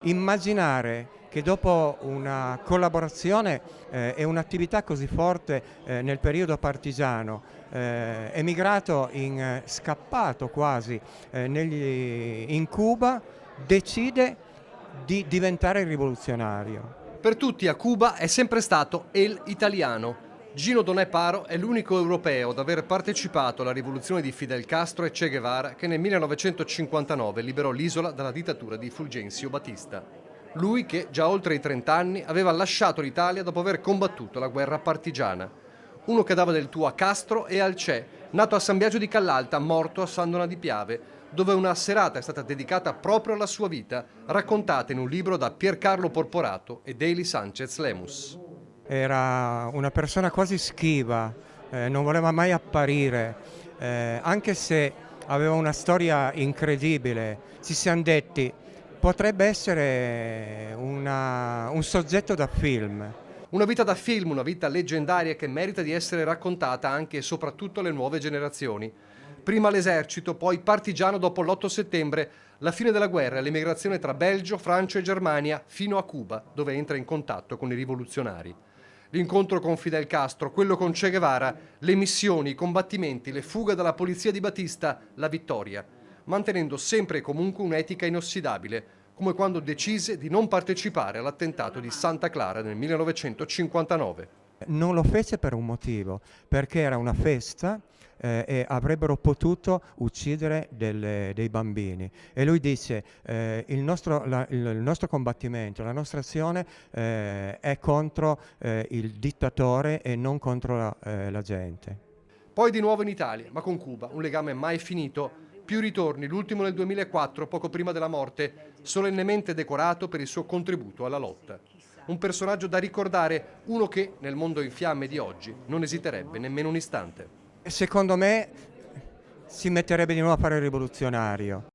immaginare che dopo una collaborazione e un'attività così forte nel periodo partigiano, emigrato scappato quasi in Cuba, decide di diventare rivoluzionario. Per tutti a Cuba è sempre stato El Italiano. Gino Doné Paro è l'unico europeo ad aver partecipato alla rivoluzione di Fidel Castro e Che Guevara che nel 1959 liberò l'isola dalla dittatura di Fulgencio Batista. Lui che, già oltre i 30 anni, aveva lasciato l'Italia dopo aver combattuto la guerra partigiana. Uno che dava del tuo a Castro e al Che, nato a San Biagio di Callalta, morto a San Donà di Piave, dove una serata è stata dedicata proprio alla sua vita, raccontata in un libro da Piercarlo Porporato e Daily Sanchez Lemus. Era una persona quasi schiva, non voleva mai apparire, anche se aveva una storia incredibile. Ci siamo detti, potrebbe essere un soggetto da film. Una vita da film, una vita leggendaria che merita di essere raccontata anche e soprattutto alle nuove generazioni. Prima l'esercito, poi partigiano dopo l'8 settembre, la fine della guerra e l'emigrazione tra Belgio, Francia e Germania fino a Cuba, dove entra in contatto con i rivoluzionari. L'incontro con Fidel Castro, quello con Che Guevara, le missioni, i combattimenti, le fughe dalla polizia di Batista, la vittoria, mantenendo sempre e comunque un'etica inossidabile, come quando decise di non partecipare all'attentato di Santa Clara nel 1959. Non lo fece per un motivo, perché era una festa e avrebbero potuto uccidere dei bambini. E lui dice il nostro combattimento, la nostra azione è contro il dittatore e non contro la gente. Poi di nuovo in Italia, ma con Cuba, un legame mai finito. Più ritorni, l'ultimo nel 2004, poco prima della morte, solennemente decorato per il suo contributo alla lotta. Un personaggio da ricordare, uno che, nel mondo in fiamme di oggi, non esiterebbe nemmeno un istante. Secondo me si metterebbe di nuovo a fare il rivoluzionario.